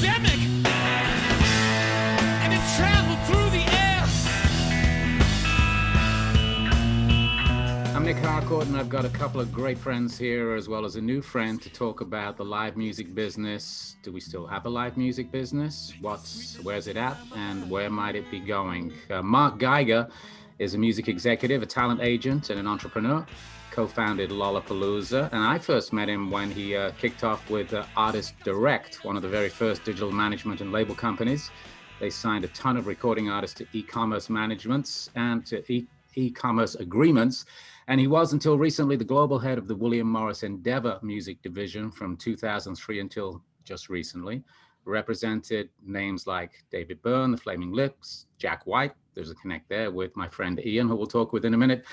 pandemic, and it traveled through the air. I'm Nic Harcourt, and I've got a couple of great friends here, as well as a new friend, to talk about the live music business. Do we still have a live music business? Where's it at, and where might it be going? Marc Geiger is a music executive, a talent agent, and an entrepreneur. Co-founded Lollapalooza, and I first met him when he kicked off with Artist Direct, one of the very first digital management and label companies. They signed a ton of recording artists to e-commerce managements and to e-commerce agreements. And he was, until recently, the global head of the William Morris Endeavor music division from 2003 until just recently. Represented names like David Byrne, the Flaming Lips, Jack White. There's a connect there with my friend Ian, who we'll talk with in a minute.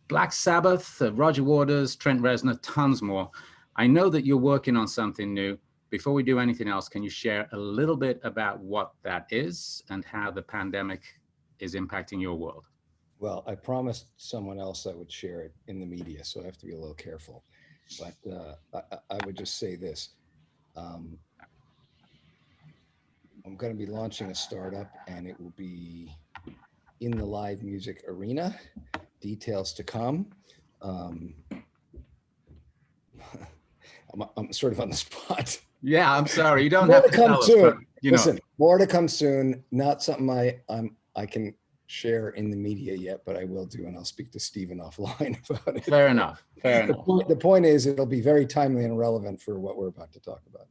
Black Sabbath, Roger Waters, Trent Reznor, tons more. I know that you're working on something new. Before we do anything else, can you share a little bit about what that is and how the pandemic is impacting your world? Well, I promised someone else I would share it in the media, so I have to be a little careful. But I would just say this. I'm going to be launching a startup, and it will be in the live music arena. Details to come. I'm sort of on the spot. Yeah, I'm sorry. You don't More have to to come tell us, soon. but, Listen, more to come soon. Not something I can share in the media yet, but I will do, and I'll speak to Stephen offline about it. Fair enough. Fair enough. The point is, it'll be very timely and relevant for what we're about to talk about.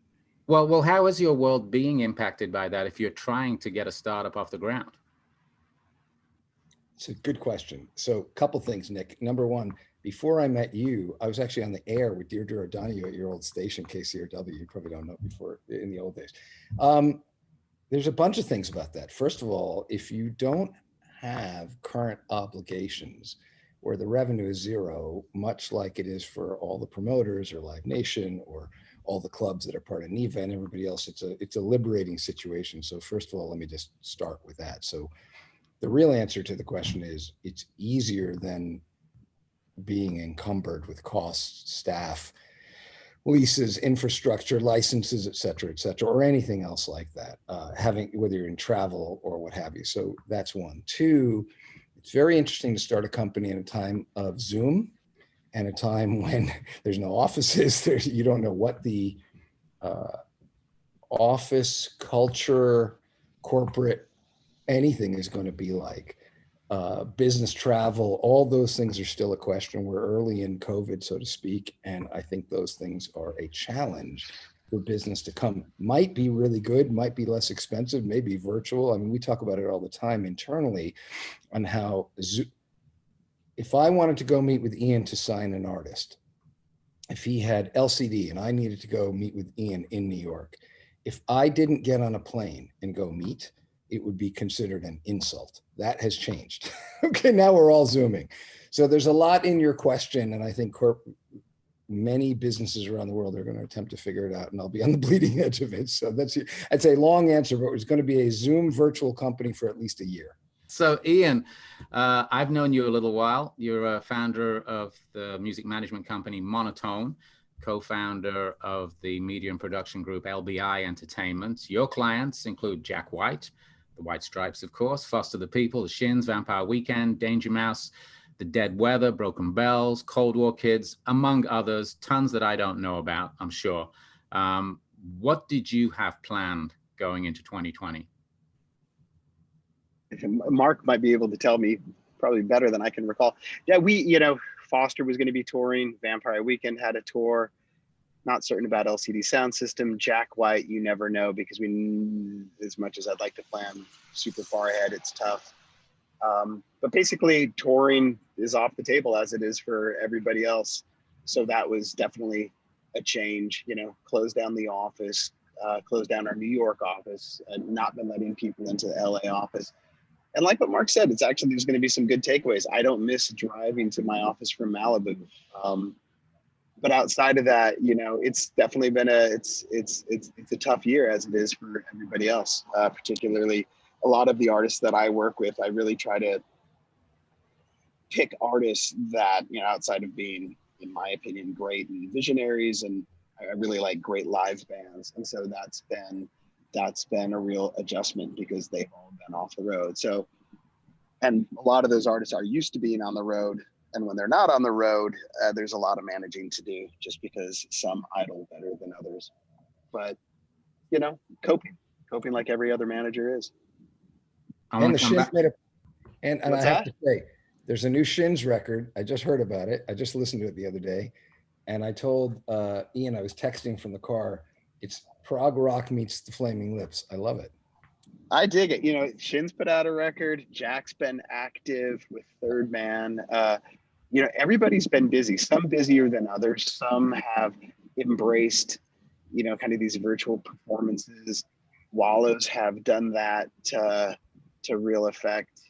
Well, how is your world being impacted by that if you're trying to get a startup off the ground? It's a good question. So a couple things, Nick. Number one, before I met you, I was actually on the air with Deirdre O'Donoghue at your old station, KCRW. You probably don't know before in the old days. There's a bunch of things about that. First of all, if you don't have current obligations where the revenue is zero, much like it is for all the promoters or Live Nation or all the clubs that are part of NEVA and everybody else, it's a liberating situation. So first of all, let me just start with that. So the real answer to the question is it's easier than being encumbered with costs, staff, leases, infrastructure, licenses, et cetera, or anything else like that, whether you're in travel or what have you. So that's one. Two, it's very interesting to start a company in a time of Zoom and a time when there's no offices. You don't know what the office culture, corporate, anything is going to be like. Business travel, all those things are still a question. We're early in COVID, so to speak, and I think those things are a challenge for business to come. Might be really good, might be less expensive, maybe virtual. I mean, we talk about it all the time internally on how if I wanted to go meet with Ian to sign an artist, if he had LCD and I needed to go meet with Ian in New York, if I didn't get on a plane and go meet, it would be considered an insult. That has changed. Okay, now we're all Zooming. So there's a lot in your question, and I think many businesses around the world are going to attempt to figure it out, and I'll be on the bleeding edge of it. So that's a long answer, but it's going to be a Zoom virtual company for at least a year. So Ian, I've known you a little while. You're a founder of the music management company Monotone, co-founder of the media and production group LBI Entertainment. Your clients include Jack White, the White Stripes, of course, Foster the People, the Shins, Vampire Weekend, Danger Mouse, the Dead Weather, Broken Bells, Cold War Kids, among others, tons that I don't know about, I'm sure. What did you have planned going into 2020? Mark might be able to tell me probably better than I can recall. Yeah, Foster was going to be touring. Vampire Weekend had a tour. Not certain about LCD Sound System. Jack White, you never know, because as much as I'd like to plan super far ahead, it's tough. But basically, touring is off the table as it is for everybody else. So that was definitely a change. Close down the office, close down our New York office, and not been letting people into the LA office. And like what Mark said, there's going to be some good takeaways. I don't miss driving to my office from Malibu. But outside of that, it's definitely been it's a tough year, as it is for everybody else. Particularly, a lot of the artists that I work with, I really try to pick artists that, outside of being, in my opinion, great and visionaries, and I really like great live bands. And so that's been that's been a real adjustment because they've all been off the road. So, and a lot of those artists are used to being on the road. And when they're not on the road, there's a lot of managing to do just because some idle better than others. But, you know, coping like every other manager is. And the Shins made a, and I What's have that? to say, there's a new Shins record. I just heard about it. I just listened to it the other day. And I told Ian, I was texting from the car, it's prog rock meets the Flaming Lips. I love it. I dig it. You know, Shins put out a record. Jack's been active with Third Man. You know, everybody's been busy, some busier than others. Some have embraced, you know, kind of these virtual performances. Wallows have done that to real effect.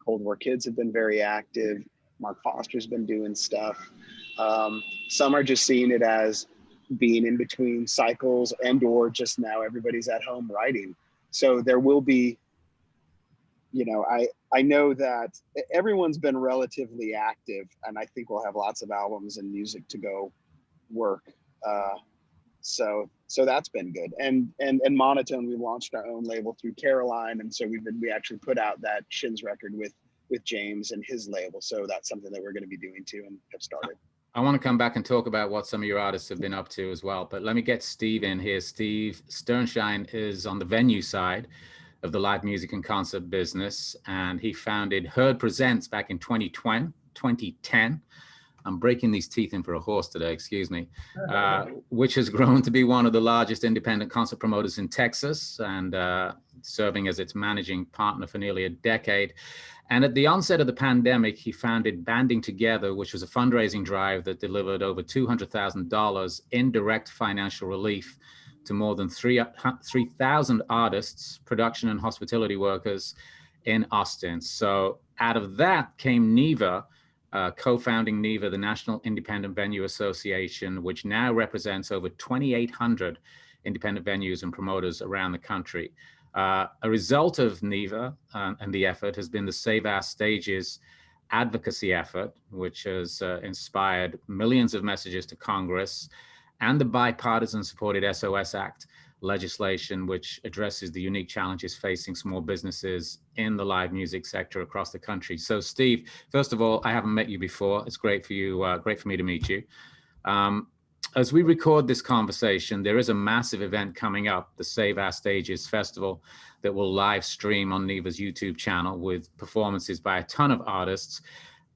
Cold War Kids have been very active. Mark Foster's been doing stuff. Some are just seeing it as being in between cycles, and or just now everybody's at home writing. So there will be, you know, I know that everyone's been relatively active, and I think we'll have lots of albums and music to go work. So that's been good. And Monotone, we launched our own label through Caroline, and so we actually put out that Shins record with James and his label. So that's something that we're going to be doing too and have started. I want to come back and talk about what some of your artists have been up to as well, but let me get Steve in here. Steve Sternschein is on the venue side of the live music and concert business, and he founded Heard Presents back in 2010. I'm breaking these teeth in for a horse today, excuse me, which has grown to be one of the largest independent concert promoters in Texas, and serving as its managing partner for nearly a decade. And at the onset of the pandemic, he founded Banding Together, which was a fundraising drive that delivered over $200,000 in direct financial relief to more than 3,000 artists, production and hospitality workers in Austin. So out of that came NIVA, co-founding NIVA, the National Independent Venue Association, which now represents over 2,800 independent venues and promoters around the country. A result of NIVA and the effort has been the Save Our Stages advocacy effort, which has inspired millions of messages to Congress, and the bipartisan supported SOS Act legislation, which addresses the unique challenges facing small businesses in the live music sector across the country. So Steve, first of all, I haven't met you before. It's great for you, great for me to meet you. As we record this conversation, there is a massive event coming up, the Save Our Stages Festival, that will live stream on NIVA's YouTube channel with performances by a ton of artists.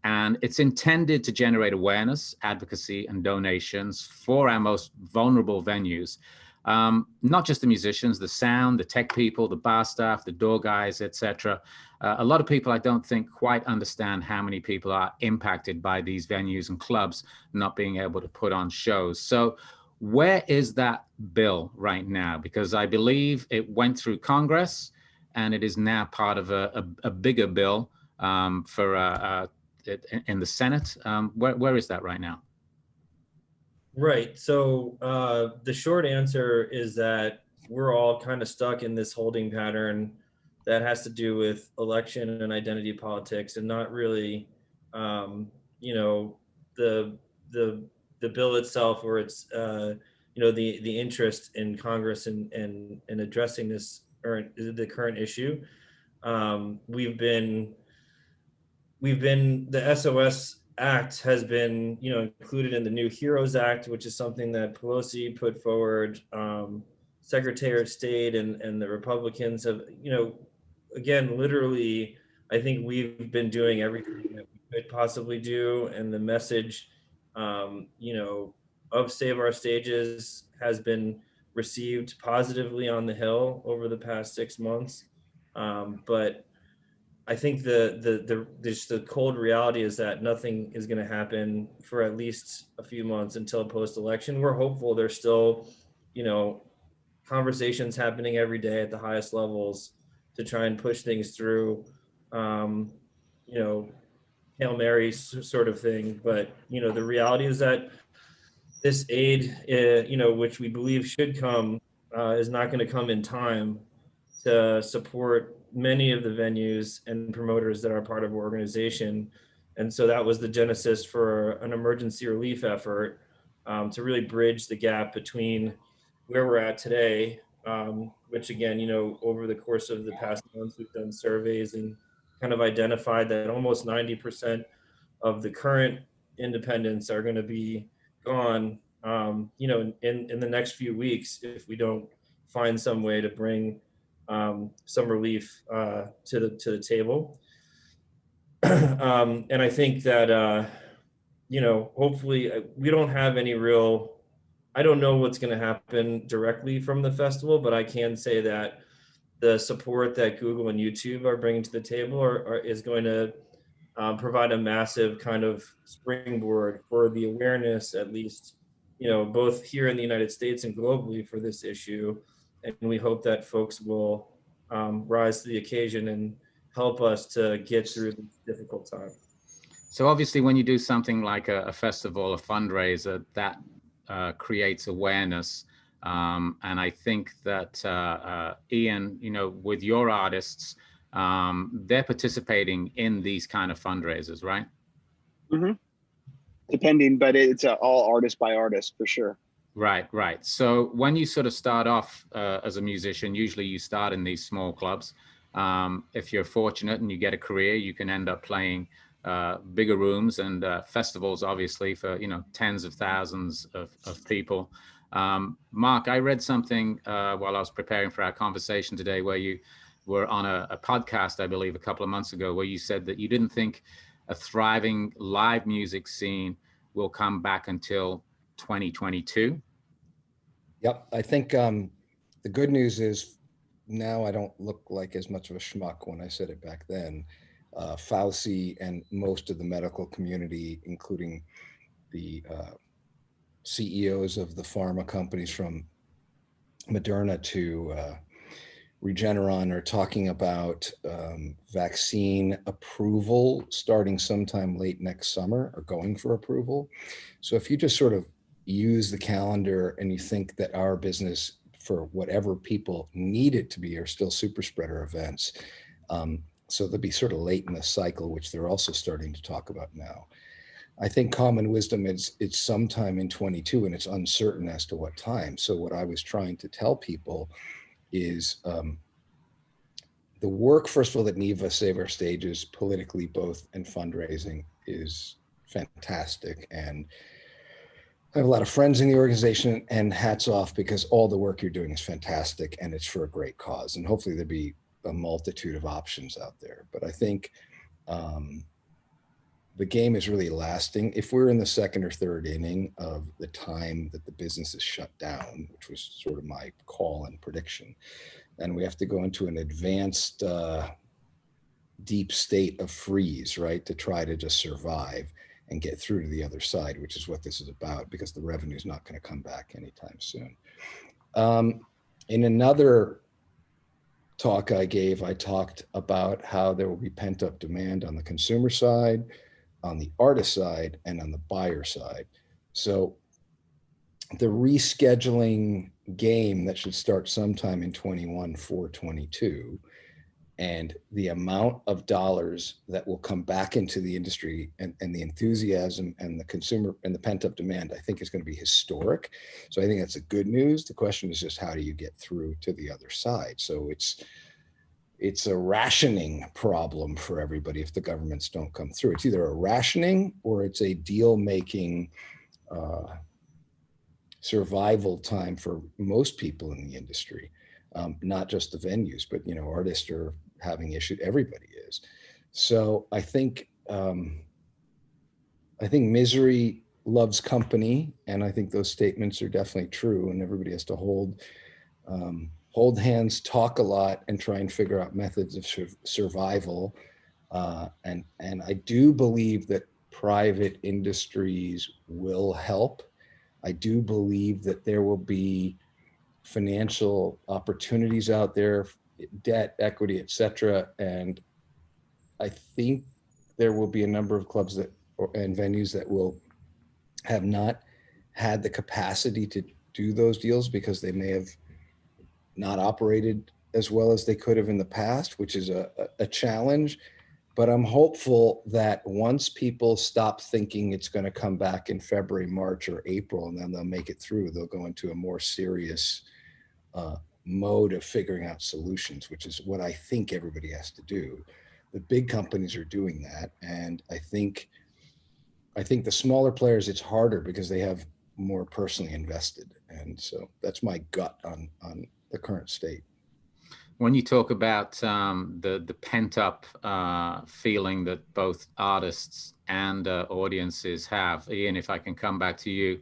And it's intended to generate awareness, advocacy, and donations for our most vulnerable venues. Not just the musicians, the sound, the tech people, the bar staff, the door guys, etc. A lot of people, I don't think, quite understand how many people are impacted by these venues and clubs not being able to put on shows. So where is that bill right now? Because I believe it went through Congress and it is now part of a bigger bill for in the Senate. Where is that right now? Right. So the short answer is that we're all kind of stuck in this holding pattern that has to do with election and identity politics, and not really, you know, the bill itself, or its, you know, the interest in Congress in addressing this, or the current issue. The SOS Act has been, you know, included in the new HEROES Act, which is something that Pelosi put forward. Secretary of State and the Republicans have, you know, again, literally, I think we've been doing everything that we could possibly do, and the message, you know, of Save Our Stages has been received positively on the Hill over the past 6 months, but I think the cold reality is that nothing is going to happen for at least a few months until post-election. We're hopeful. There's still, you know, conversations happening every day at the highest levels to try and push things through, you know, Hail Mary sort of thing. But, you know, the reality is that this aid, you know, which we believe should come, is not going to come in time to support many of the venues and promoters that are part of our organization. And so that was the genesis for an emergency relief effort, to really bridge the gap between where we're at today, which again, over the course of the past months, we've done surveys and kind of identified that almost 90% of the current independents are going to be gone, in the next few weeks if we don't find some way to bring some relief to the table. And I think that hopefully we don't have any real. I don't know what's going to happen directly from the festival, but I can say that the support that Google and YouTube are bringing to the table is going to provide a massive kind of springboard for the awareness, at least, both here in the United States and globally for this issue. And we hope that folks will rise to the occasion and help us to get through this difficult time. So obviously when you do something like a festival, a fundraiser, that creates awareness. And I think that Ian, with your artists, they're participating in these kind of fundraisers, right? Mm-hmm. Depending, but it's all artist by artist for sure. Right. So when you sort of start off as a musician, usually you start in these small clubs. If you're fortunate and you get a career, you can end up playing bigger rooms and festivals, obviously, for tens of thousands of people. Marc, I read something while I was preparing for our conversation today, where you were on a podcast, I believe, a couple of months ago, where you said that you didn't think a thriving live music scene will come back until 2022. Yep, I think the good news is now I don't look like as much of a schmuck when I said it back then. Fauci and most of the medical community, including the CEOs of the pharma companies from Moderna to Regeneron, are talking about vaccine approval starting sometime late next summer, or going for approval. So if you just sort of use the calendar and you think that our business, for whatever people need it to be, are still super spreader events. So they'll be sort of late in the cycle, which they're also starting to talk about now. I think common wisdom is it's sometime in 22, and it's uncertain as to what time. So what I was trying to tell people is the work, first of all, that NEVA, Save Our Stages, politically both, and fundraising is fantastic. And I have a lot of friends in the organization, and hats off, because all the work you're doing is fantastic and it's for a great cause. And hopefully there'll be a multitude of options out there. But I think the game is really lasting. If we're in the second or third inning of the time that the business is shut down, which was sort of my call and prediction, and we have to go into an advanced deep state of freeze, right, to try to just survive and get through to the other side, which is what this is about, because the revenue is not going to come back anytime soon. In another talk I gave, I talked about how there will be pent-up demand on the consumer side, on the artist side, and on the buyer side. So the rescheduling game that should start sometime in 21 for 22, and the amount of dollars that will come back into the industry, and the enthusiasm and the consumer and the pent-up demand, I think is going to be historic. So I think that's a good news. The question is just, how do you get through to the other side? So it's a rationing problem for everybody if the governments don't come through. It's either a rationing or it's a deal-making survival time for most people in the industry, not just the venues, but artists are having issues. Everybody is. So I think misery loves company, and I think those statements are definitely true. And everybody has to hold hands, talk a lot, and try and figure out methods of survival. And I do believe that private industries will help. I do believe that there will be financial opportunities out there, debt, equity, etc. And I think there will be a number of clubs and venues that will have not had the capacity to do those deals because they may have not operated as well as they could have in the past, which is a challenge. But I'm hopeful that once people stop thinking it's going to come back in February, March, or April, and then they'll make it through, they'll go into a more serious mode of figuring out solutions, which is what I think everybody has to do. The big companies are doing that, and I think the smaller players, it's harder because they have more personally invested, and so that's my gut on the current state. When you talk about the pent up feeling that both artists and audiences have, Ian, if I can come back to you,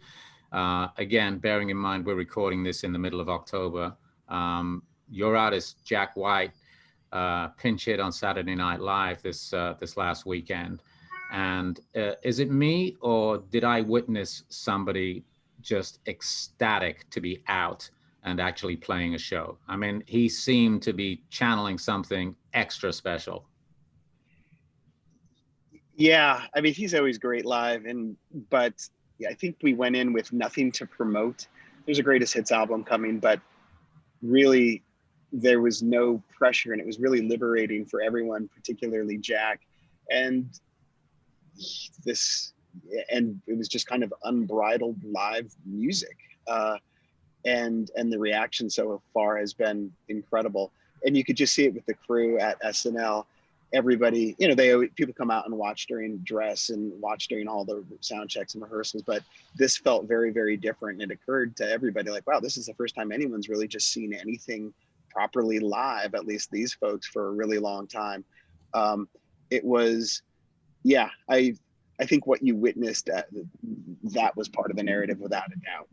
again, bearing in mind we're recording this in the middle of October, your artist Jack White pinch hit on Saturday Night Live this last weekend. And is it me, or did I witness somebody just ecstatic to be out and actually playing a show? I mean, he seemed to be channeling something extra special. Yeah, I mean, he's always great live, but yeah, I think we went in with nothing to promote. There's a greatest hits album coming, but really there was no pressure, and it was really liberating for everyone, particularly Jack. And it was just kind of unbridled live music. And the reaction so far has been incredible. And you could just see it with the crew at SNL. Everybody, people come out and watch during dress and watch during all the sound checks and rehearsals, but this felt very, very different. And it occurred to everybody like, wow, this is the first time anyone's really just seen anything properly live, at least these folks, for a really long time. It was, yeah, I think what you witnessed, that was part of the narrative without a doubt.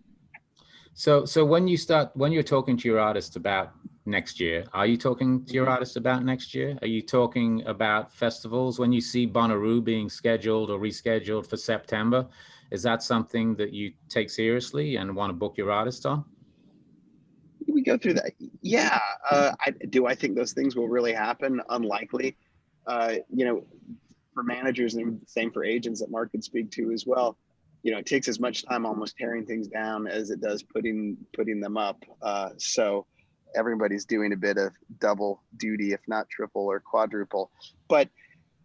So when you're talking to your artists about next year, are you talking to your artists about next year? Are you talking about festivals? When you see Bonnaroo being scheduled or rescheduled for September, is that something that you take seriously and want to book your artist on? We go through that. Yeah. I think those things will really happen? Unlikely. For managers, and same for agents that Marc could speak to as well, it takes as much time almost tearing things down as it does putting them up. So everybody's doing a bit of double duty, if not triple or quadruple. But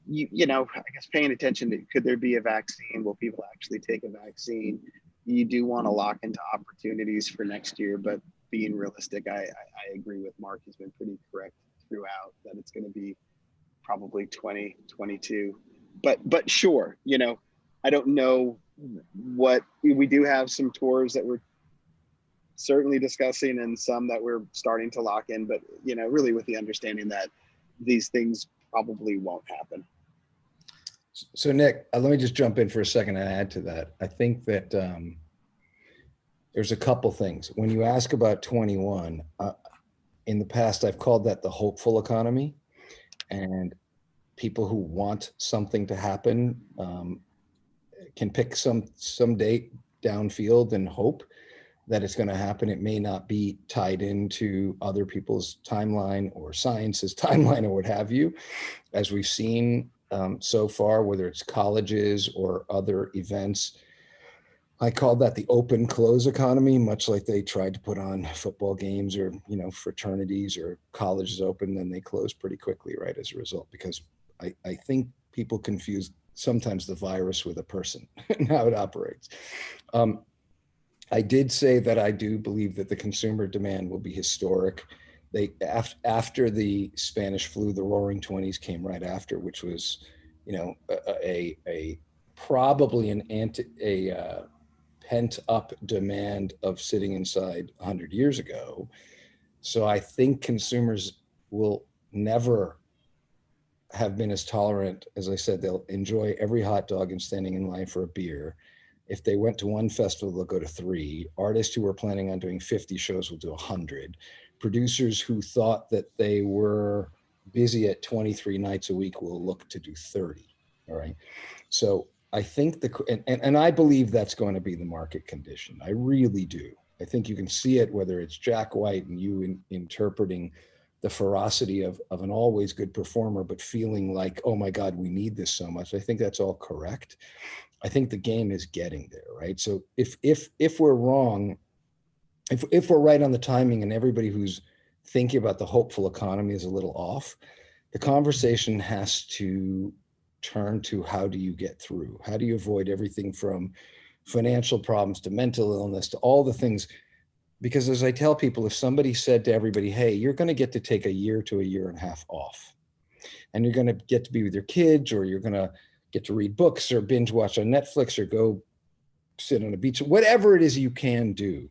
I guess paying attention to, could there be a vaccine? Will people actually take a vaccine? You do want to lock into opportunities for next year, but being realistic, I agree with Marc. He's been pretty correct throughout that it's going to be probably 2022. But sure, I don't know what we do have some tours that we're certainly discussing and some that we're starting to lock in, but really with the understanding that these things probably won't happen. So Nic, let me just jump in for a second and add to that. I think that there's a couple things. When you ask about 21, in the past, I've called that the hopeful economy, and people who want something to happen can pick some date downfield and hope that it's going to happen. It may not be tied into other people's timeline or science's timeline or what have you, as we've seen so far, whether it's colleges or other events. I call that the open close economy, much like they tried to put on football games or, fraternities or colleges open, then they close pretty quickly, right, as a result, because I think people confuse sometimes the virus with a person and how it operates. I did say that I do believe that the consumer demand will be historic. After the Spanish flu, the Roaring '20s came right after, which was, a probably a pent up demand of sitting inside 100 years ago. So I think consumers will never have been as tolerant. As I said, they'll enjoy every hot dog and standing in line for a beer. If they went to one festival, they'll go to 3. Artists who were planning on doing 50 shows will do 100. Producers who thought that they were busy at 23 nights a week will look to do 30. All right. So I think and I believe that's going to be the market condition. I really do. I think you can see it, whether it's Jack White and you interpreting the ferocity of an always good performer, but feeling like, oh my God, we need this so much. I think that's all correct. I think the game is getting there, right? So if we're wrong, if we're right on the timing and everybody who's thinking about the hopeful economy is a little off, the conversation has to turn to how do you get through? How do you avoid everything from financial problems to mental illness to all the things? Because as I tell people, if somebody said to everybody, hey, you're going to get to take a year to a year and a half off, and you're going to get to be with your kids, or you're going to get to read books or binge watch on Netflix or go sit on a beach, whatever it is you can do,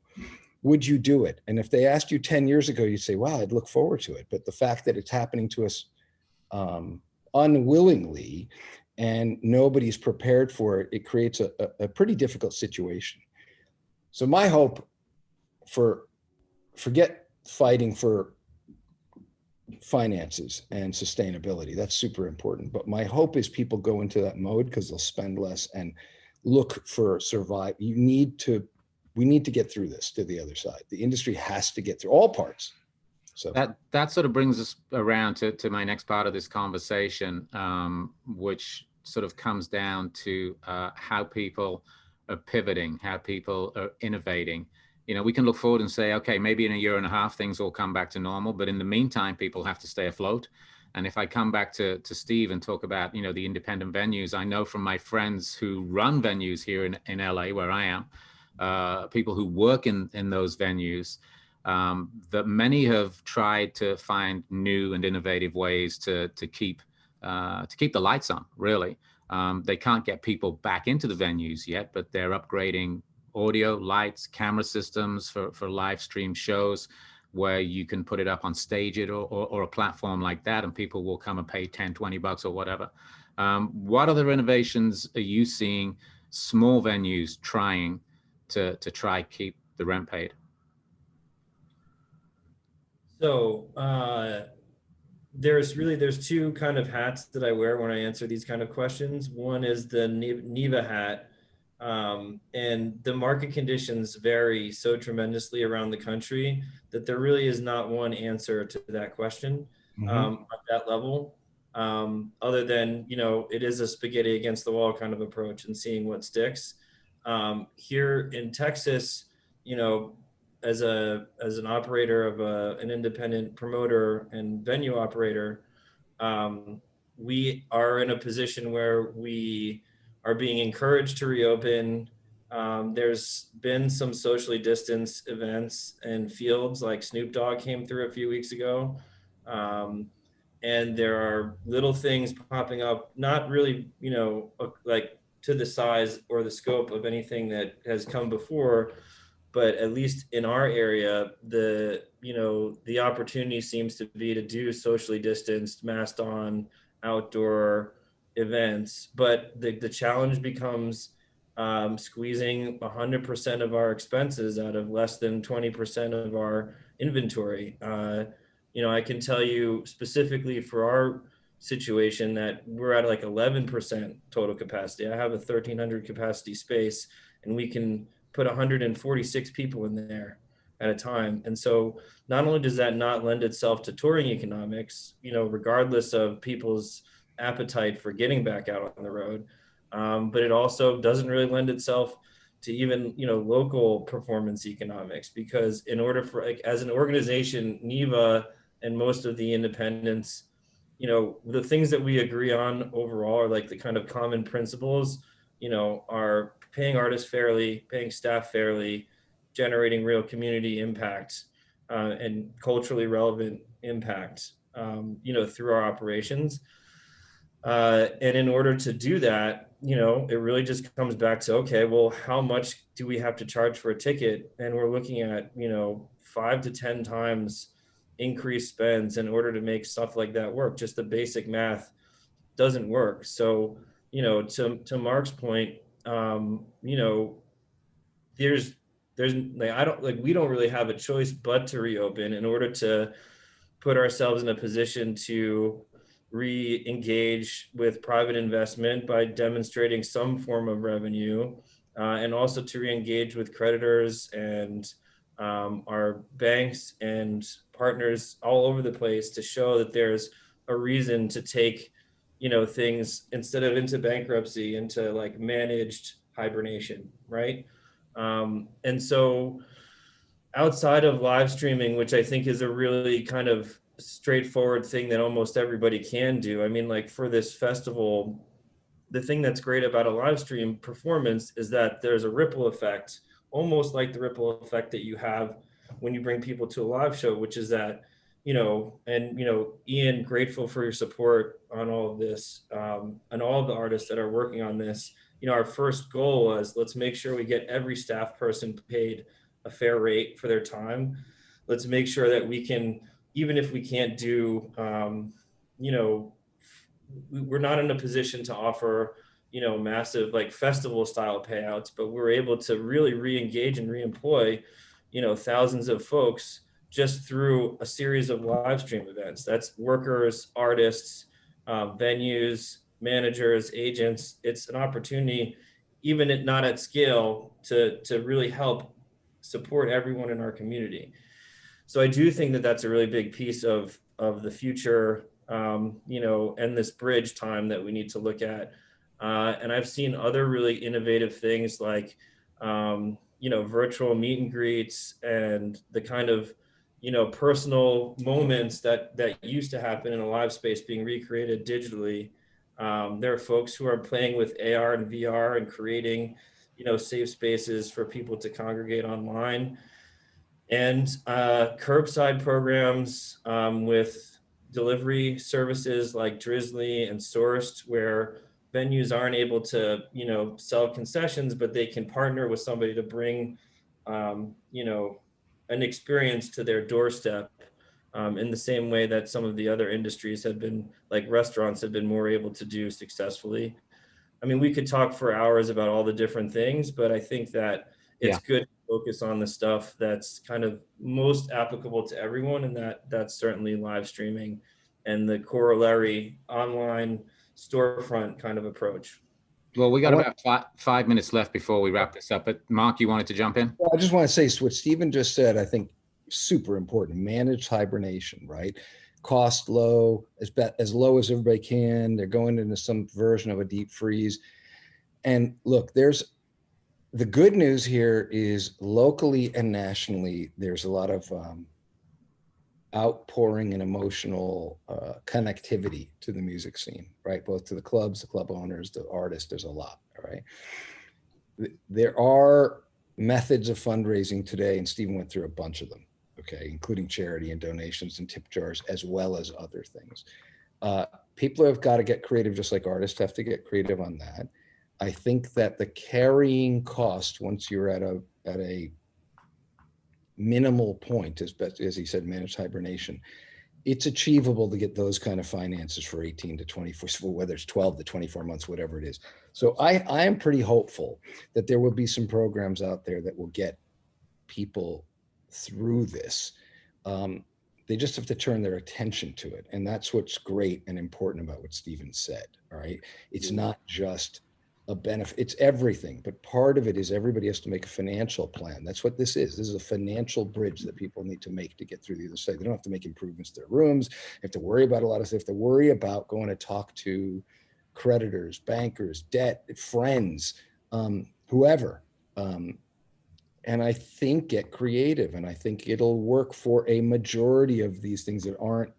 would you do it? And if they asked you 10 years ago, you'd say, wow, I'd look forward to it. But the fact that it's happening to us unwillingly and nobody's prepared for it, it creates a pretty difficult situation. So my hope forget fighting for finances and sustainability. That's super important. But my hope is people go into that mode because they'll spend less and look for survive. We need to get through this to the other side. The industry has to get through all parts. So that sort of brings us around to my next part of this conversation, which sort of comes down to how people are pivoting, how people are innovating. We can look forward and say, okay, maybe in a year and a half, things will come back to normal. But in the meantime, people have to stay afloat. And if I come back to Steve and talk about, the independent venues, I know from my friends who run venues here in LA, where I am, people who work in those venues, that many have tried to find new and innovative ways to keep the lights on, really. They can't get people back into the venues yet, but they're upgrading audio, lights, camera systems for live stream shows where you can put it up on Stage It or a platform like that, and people will come and pay 10, 20 bucks or whatever. What other innovations are you seeing small venues trying to try keep the rent paid? So there's two kind of hats that I wear when I answer these kind of questions. One is the NEVA hat, and the market conditions vary so tremendously around the country that there really is not one answer to that question at that level, other than, it is a spaghetti against the wall kind of approach and seeing what sticks. Here in Texas, as an operator of an independent promoter and venue operator, we are in a position where we are being encouraged to reopen. There's been some socially distanced events and fields, like Snoop Dogg came through a few weeks ago. And there are little things popping up, not really, like to the size or the scope of anything that has come before, but at least in our area, the opportunity seems to be to do socially distanced, masked on outdoor events. But the challenge becomes squeezing 100% of our expenses out of less than 20% of our inventory. I can tell you specifically for our situation that we're at like 11% total capacity. I have a 1,300 capacity space, and we can put 146 people in there at a time. And so not only does that not lend itself to touring economics, regardless of people's appetite for getting back out on the road, but it also doesn't really lend itself to even, local performance economics, because in order for, as an organization, NEVA and most of the independents, the things that we agree on overall are like the kind of common principles, are paying artists fairly, paying staff fairly, generating real community impact and culturally relevant impact, through our operations. And in order to do that, it really just comes back to, okay, well, how much do we have to charge for a ticket? And we're looking at, 5 to 10 times increased spends in order to make stuff like that work. Just the basic math doesn't work. So, to Mark's point, there's like, we don't really have a choice but to reopen in order to put ourselves in a position to re-engage with private investment by demonstrating some form of revenue, and also to re-engage with creditors and our banks and partners all over the place to show that there's a reason to take, things instead of into bankruptcy, into like managed hibernation, right? And so outside of live streaming, which I think is a really kind of straightforward thing that almost everybody can do. I mean, like for this festival, the thing that's great about a live stream performance is that there's a ripple effect, almost like the ripple effect that you have when you bring people to a live show, which is that, Ian, grateful for your support on all of this, and all of the artists that are working on this. Our first goal was, let's make sure we get every staff person paid a fair rate for their time. Let's make sure that we can, even if we can't do, we're not in a position to offer, massive like festival style payouts, but we're able to really re-engage and re-employ, thousands of folks just through a series of live stream events. That's workers, artists, venues, managers, agents. It's an opportunity, even not at scale, to really help support everyone in our community. So I do think that that's a really big piece of the future, and this bridge time that we need to look at. And I've seen other really innovative things like, virtual meet and greets and the kind of, personal moments that used to happen in a live space being recreated digitally. There are folks who are playing with AR and VR and creating, safe spaces for people to congregate online. And curbside programs with delivery services like Drizzly and Sourced, where venues aren't able to, sell concessions, but they can partner with somebody to bring, an experience to their doorstep, in the same way that some of the other industries have been, like restaurants have been more able to do successfully. I mean, we could talk for hours about all the different things, but I think that it's good to focus on the stuff that's kind of most applicable to everyone. And that's certainly live streaming and the corollary online storefront kind of approach. Well, we got about 5 minutes left before we wrap this up, but Marc, you wanted to jump in? Well, I just want to say what Stephen just said, I think super important. Managed hibernation, right? Cost low, as low as everybody can. They're going into some version of a deep freeze. And look, the good news here is locally and nationally, there's a lot of outpouring and emotional connectivity to the music scene, right? Both to the clubs, the club owners, the artists, there's a lot, all right? There are methods of fundraising today, and Stephen went through a bunch of them, okay, including charity and donations and tip jars, as well as other things. People have got to get creative, just like artists have to get creative on that. I think that the carrying cost, once you're at a minimal point, as he said, managed hibernation, it's achievable to get those kind of finances for 18 to 24, whether it's 12 to 24 months, whatever it is. So I am pretty hopeful that there will be some programs out there that will get people through this. They just have to turn their attention to it. And that's what's great and important about what Stephen said, all right? It's not just a benefit, it's everything, but part of it is everybody has to make a financial plan. That's what this is. This is a financial bridge that people need to make to get through the other side. They don't have to make improvements to their rooms. They have to worry about a lot of stuff. They have to worry about going to talk to creditors, bankers, debt, friends, whoever. And I think get creative, and I think it'll work for a majority of these things that aren't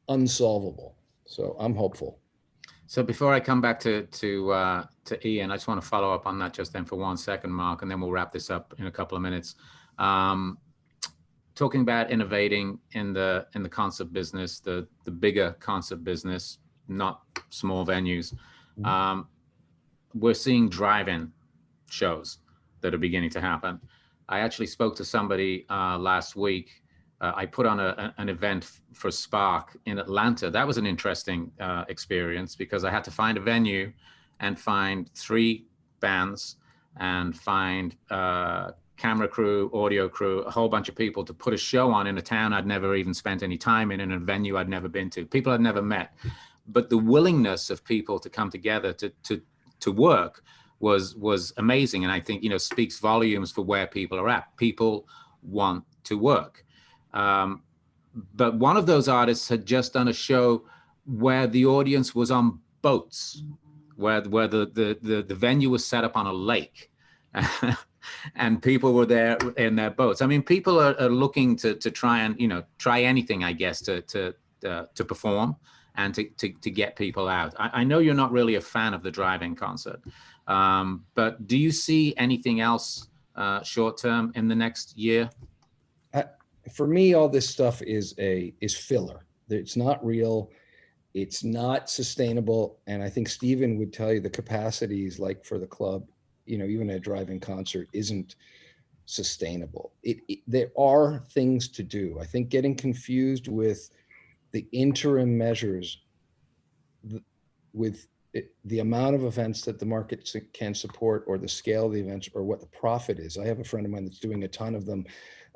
unsolvable. So I'm hopeful. So before I come back to Ian, I just want to follow up on that just then for 1 second, Marc, and then we'll wrap this up in a couple of minutes. Talking about innovating in the concert business, the bigger concert business, not small venues. We're seeing drive-in shows that are beginning to happen. I actually spoke to somebody last week. I put on an event for Spark in Atlanta. That was an interesting experience because I had to find a venue and find 3 bands and find camera crew, audio crew, a whole bunch of people to put a show on in a town I'd never even spent any time in a venue I'd never been to, people I'd never met. But the willingness of people to come together to work was amazing. And I think, speaks volumes for where people are at. People want to work. But one of those artists had just done a show where the audience was on boats, where the venue was set up on a lake, and people were there in their boats. I mean, people are looking to try and try anything, I guess, to perform and to get people out. I know you're not really a fan of the drive-in concert, but do you see anything else short term in the next year? For me, all this stuff is filler. It's not real. It's not sustainable. And I think Stephen would tell you the capacities, like for the club, even a drive-in concert isn't sustainable. There are things to do. I think getting confused with the interim measures with the amount of events that the market can support, or the scale of the events, or what the profit is. I have a friend of mine that's doing a ton of them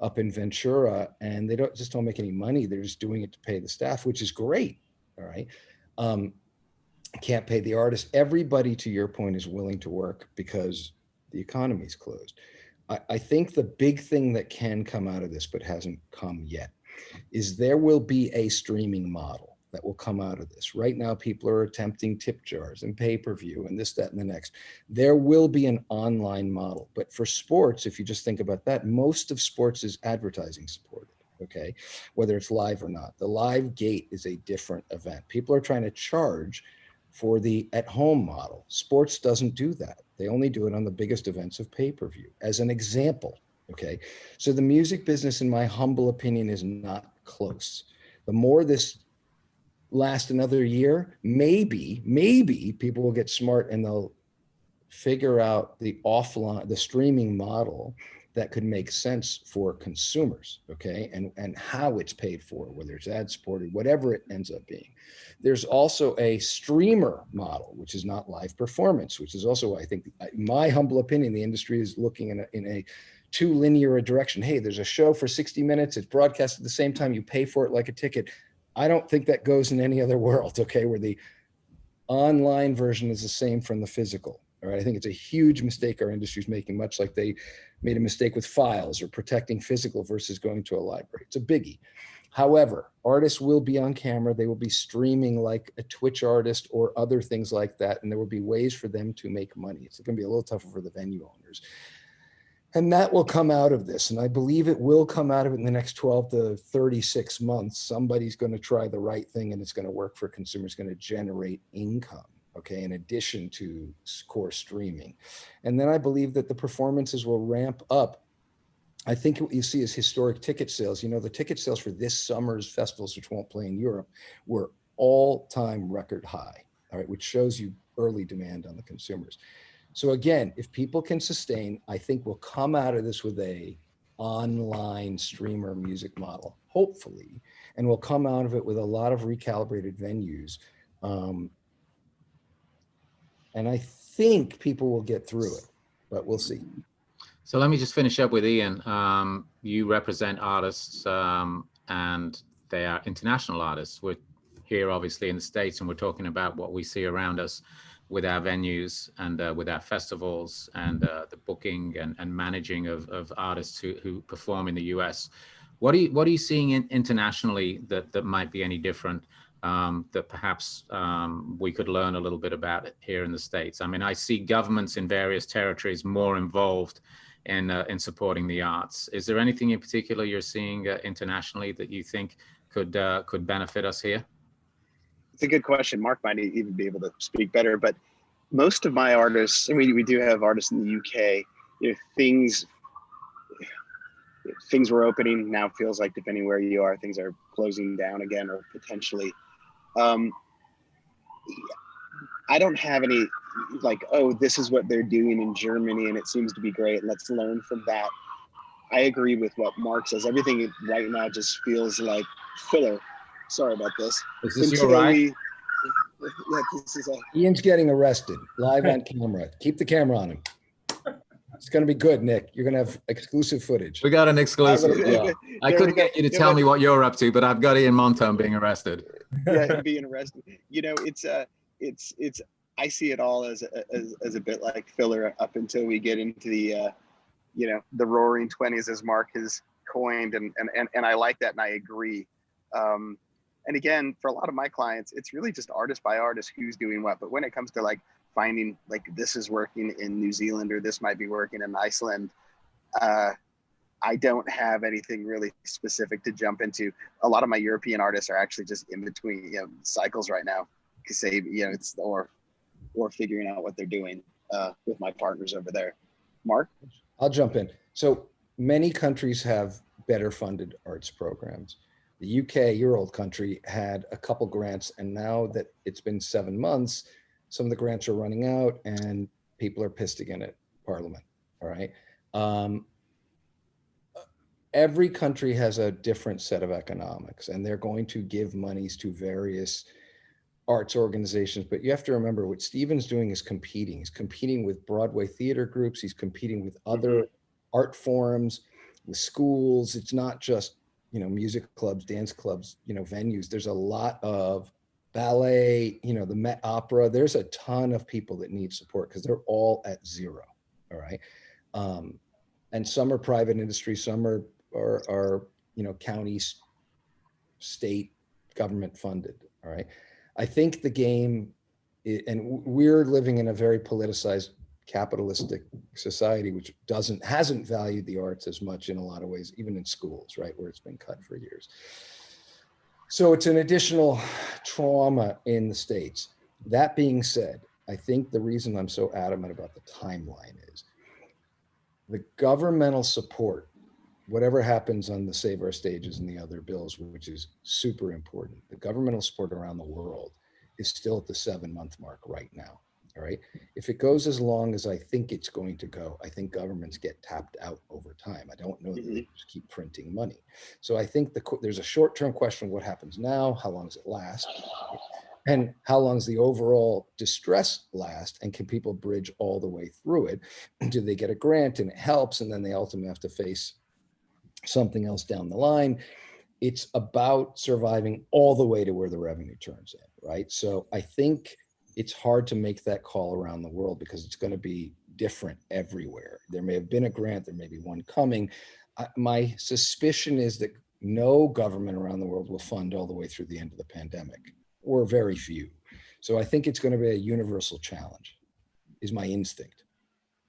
up in Ventura, and they don't make any money. They're just doing it to pay the staff, which is great. All right. Can't pay the artist. Everybody, to your point, is willing to work because the economy's closed. I think the big thing that can come out of this, but hasn't come yet, is there will be a streaming model that will come out of this. Right now, people are attempting tip jars and pay-per-view and this, that, and the next. There will be an online model. But for sports, if you just think about that, most of sports is advertising supported, okay? Whether it's live or not. The live gate is a different event. People are trying to charge for the at-home model. Sports doesn't do that. They only do it on the biggest events of pay-per-view, as an example, okay? So the music business, in my humble opinion, is not close. The more this lasts another year, maybe people will get smart and they'll figure out the streaming model that could make sense for consumers, okay? And how it's paid for, whether it's ad supported, whatever it ends up being. There's also a streamer model, which is not live performance, which is also, I think, in my humble opinion, the industry is looking in a too linear a direction. Hey, there's a show for 60 minutes, it's broadcast at the same time, you pay for it like a ticket. I don't think that goes in any other world, okay, where the online version is the same from the physical. All right, I think it's a huge mistake our industry is making, much like they made a mistake with files or protecting physical versus going to a library. It's a biggie. However, artists will be on camera. They will be streaming like a Twitch artist or other things like that. And there will be ways for them to make money. It's going to be a little tougher for the venue owners. And that will come out of this. And I believe it will come out of it in the next 12 to 36 months. Somebody's going to try the right thing and it's going to work for consumers, going to generate income, okay, in addition to core streaming. And then I believe that the performances will ramp up. I think what you see is historic ticket sales. The ticket sales for this summer's festivals, which won't play in Europe, were all-time record high, all right, which shows you early demand on the consumers. So again, if people can sustain, I think we'll come out of this with a online streamer music model, hopefully, and we'll come out of it with a lot of recalibrated venues. And I think people will get through it, but we'll see. So let me just finish up with Ian. You represent artists and they are international artists. We're here obviously in the States and we're talking about what we see around us with our venues and with our festivals and the booking and managing of artists who perform in the US. What are you seeing internationally that might be any different that perhaps we could learn a little bit about it here in the States? I mean, I see governments in various territories more involved in supporting the arts. Is there anything in particular you're seeing internationally that you think could benefit us here? It's a good question. Mark might even be able to speak better, but most of my artists, and we do have artists in the UK, things were opening. Now feels like, depending where you are, things are closing down again or potentially. I don't have any oh, this is what they're doing in Germany and it seems to be great, let's learn from that. I agree with what Mark says. Everything right now just feels like filler. Sorry about this. Is this your right? Yeah, this is Ian's getting arrested live on camera. Keep the camera on him. It's going to be good, Nick. You're going to have exclusive footage. We got an exclusive. Yeah. I couldn't get you to tell me what you're up to, but I've got Ian Montone being arrested. Yeah, being arrested. It's. I see it all as a bit like filler up until we get into the, the roaring 20s, as Mark has coined, and I like that, and I agree. And again, for a lot of my clients, it's really just artist by artist who's doing what. But when it comes to finding this is working in New Zealand or this might be working in Iceland, I don't have anything really specific to jump into. A lot of my European artists are actually just in between cycles right now, or figuring out what they're doing with my partners over there. Mark? I'll jump in. So many countries have better funded arts programs. The UK, your old country, had a couple grants, and now that it's been 7 months, some of the grants are running out and people are pissed again at Parliament. All right. Every country has a different set of economics, and they're going to give monies to various arts organizations. But you have to remember what Stephen's doing is competing. He's competing with Broadway theater groups. He's competing with other art forums, with schools. It's not just, music clubs, dance clubs, venues. There's a lot of ballet, the Met Opera. There's a ton of people that need support because they're all at zero. All right. And some are private industry, some are counties, state, government funded. All right. I think the game, and we're living in a very politicized capitalistic society, which hasn't valued the arts as much in a lot of ways, even in schools, right, where it's been cut for years. So it's an additional trauma in the States. That being said, I think the reason I'm so adamant about the timeline is the governmental support, whatever happens on the Save Our Stages and the other bills, which is super important, the governmental support around the world is still at the 7-month mark right now. All right. If it goes as long as I think it's going to go, I think governments get tapped out over time. I don't know that they just keep printing money. So I think there's a short-term question: what happens now? How long does it last? And how long does the overall distress last? And can people bridge all the way through it? Do they get a grant and it helps, and then they ultimately have to face something else down the line? It's about surviving all the way to where the revenue turns in, right? So I think it's hard to make that call around the world because it's going to be different everywhere. There may have been a grant, there may be one coming. My suspicion is that no government around the world will fund all the way through the end of the pandemic, or very few. So I think it's going to be a universal challenge, is my instinct.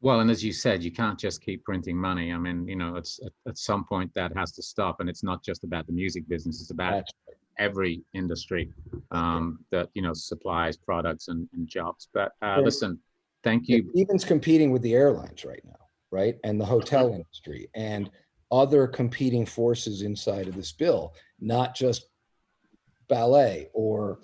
Well, and as you said, you can't just keep printing money. I mean, it's at some point that has to stop, and it's not just about the music business; it's about every industry that supplies products and jobs. But listen, thank you. Stephen's competing with the airlines right now, right, and the hotel industry and other competing forces inside of this bill, not just ballet or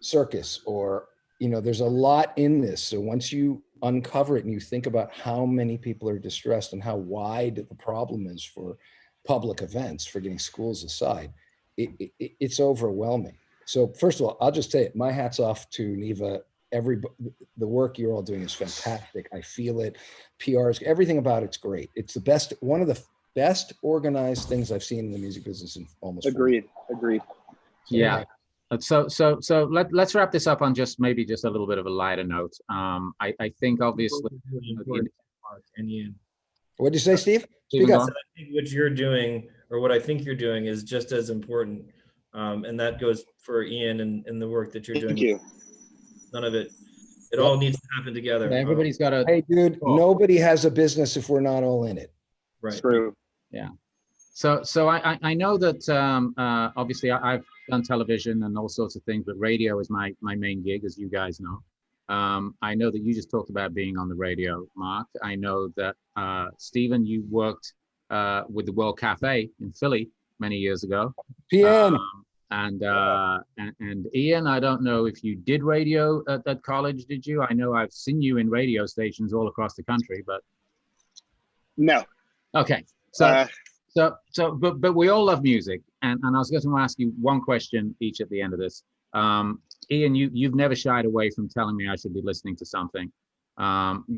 circus or there's a lot in this. So once you uncover it and you think about how many people are distressed and how wide the problem is for public events, for getting schools aside, it's overwhelming. So first of all, I'll just say it, my hat's off to Neva. The work you're all doing is fantastic. I feel it. PRs, everything about it's great. It's the best, one of the best organized things I've seen in the music business in almost Agreed. So, yeah. So let's wrap this up on just a little bit of a lighter note. I think obviously. What'd you say, Steve? Speak up. I think what you're doing, or what I think you're doing, is just as important, and that goes for Ian and the work that you're doing. Thank you. None of it. It all needs to happen together. Everybody's got to. Hey, dude, nobody has a business if we're not all in it. Right. True. Yeah. So I know that obviously I've done television and all sorts of things, but radio is my main gig, as you guys know. I know that you just talked about being on the radio, Mark. I know that Stephen, you worked with the World Cafe in Philly many years ago. PN. And Ian, I don't know if you did radio at college, did you? I know I've seen you in radio stations all across the country, but No. okay. But we all love music, and I was going to ask you one question each at the end of this. Ian, you've never shied away from telling me I should be listening to something.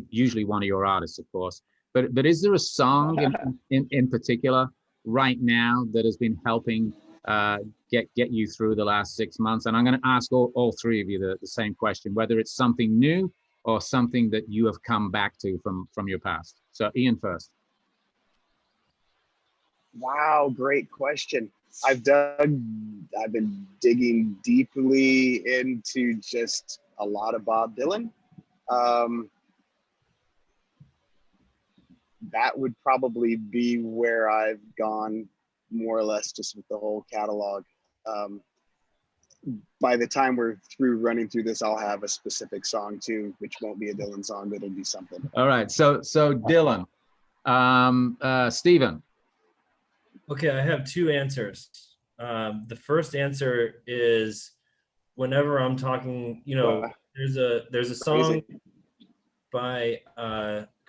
Usually one of your artists, of course. But is there a song in particular right now that has been helping get you through the last 6 months? And I'm going to ask all three of you the same question, whether it's something new or something that you have come back to from your past. So Ian first. Wow, great question. I've been digging deeply into just a lot of Bob Dylan. That would probably be where I've gone more or less just with the whole catalog. By the time we're through running through this, I'll have a specific song too, which won't be a Dylan song, but it'll be something. All right, so Dylan. Stephen. Okay, I have two answers. The first answer is whenever I'm talking, there's a song by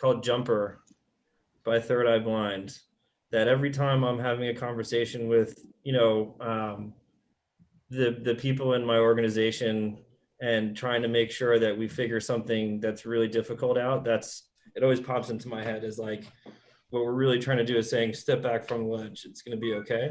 called Jumper by Third Eye Blind that every time I'm having a conversation with, the people in my organization and trying to make sure that we figure something that's really difficult out, it always pops into my head as like, what we're really trying to do is saying, step back from the ledge, it's going to be okay.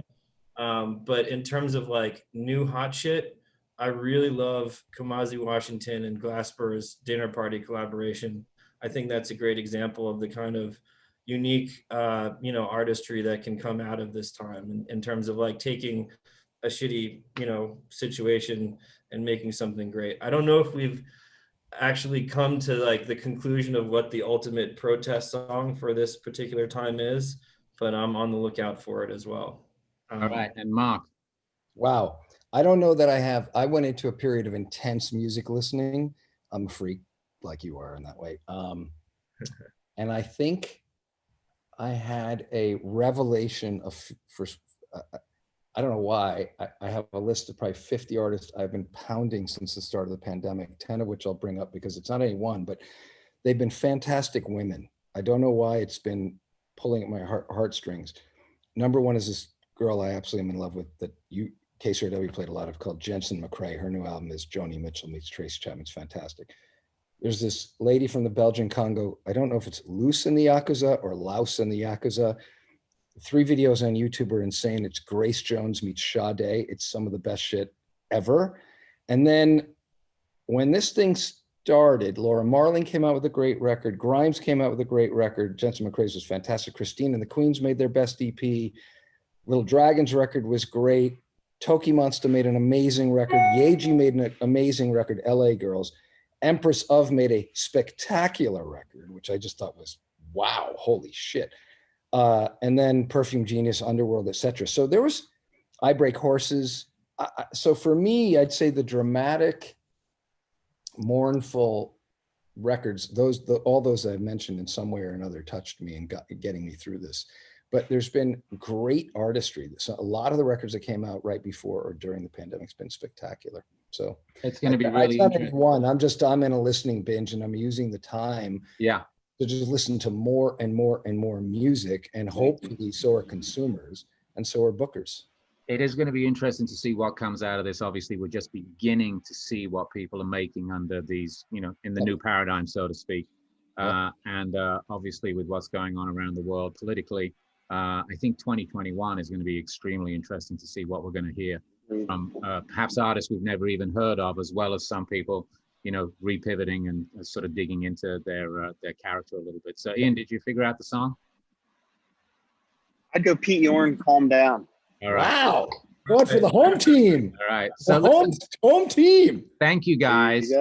But in terms of like new hot shit, I really love Kamasi Washington and Glasper's Dinner Party collaboration. I think that's a great example of the kind of unique, artistry that can come out of this time in terms of like taking a shitty, situation and making something great. I don't know if we've actually come to like the conclusion of what the ultimate protest song for this particular time is, but I'm on the lookout for it as well. All right, and Mark. Wow. I don't know that I went into a period of intense music listening. I'm a freak like you are in that way. And I think I had a revelation I don't know why. I have a list of probably 50 artists I've been pounding since the start of the pandemic, 10 of which I'll bring up because it's not any one, but they've been fantastic women. I don't know why it's been pulling at my heartstrings. Number one is this girl I absolutely am in love with that KCRW played a lot of, called Jensen McRae. Her new album is Joni Mitchell meets Tracy Chapman. It's fantastic. There's this lady from the Belgian Congo. I don't know if it's Loose in the Yakuza or Louse in the Yakuza. 3 videos on YouTube are insane. It's Grace Jones meets Sade. It's some of the best shit ever. And then when this thing started, Laura Marling came out with a great record. Grimes came out with a great record. Jensen McRae's was fantastic. Christine and the Queens made their best EP. Little Dragon's record was great. Toki Monster made an amazing record. Yeji made an amazing record, LA Girls. Empress of made a spectacular record, which I just thought was, wow, holy shit. And then Perfume Genius, Underworld, etc. So there was I Break Horses. So for me, I'd say the dramatic, mournful records, all those I've mentioned in some way or another touched me and getting me through this. But there's been great artistry. So a lot of the records that came out right before or during the pandemic has been spectacular. So it's going to be really interesting. I'm in a listening binge and I'm using the time. Yeah. To just listen to more and more and more music, and hopefully so are consumers and so are bookers. It is going to be interesting to see what comes out of this. Obviously, we're just beginning to see what people are making under these, in the new paradigm, so to speak. And obviously with what's going on around the world politically, I think 2021 is going to be extremely interesting to see what we're going to hear from perhaps artists we've never even heard of, as well as some people repivoting and sort of digging into their character a little bit. So Ian, did you figure out the song? I'd go Pete Yorn, Calm Down. All right. Wow. Going for the home team. All right. So home team. Thank you guys.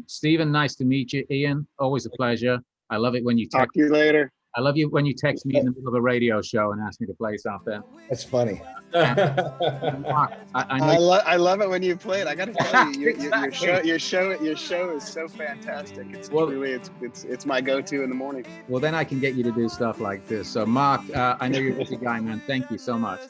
Stephen, nice to meet you. Ian, always a pleasure. I love it when you talk to you later. I love you when you text me in the middle of a radio show and ask me to play something. That's funny. I love it when you play it. I got to tell you, your show is so fantastic. It's my go-to in the morning. Well, then I can get you to do stuff like this. So, Mark, I know you're a busy guy, man. Thank you so much.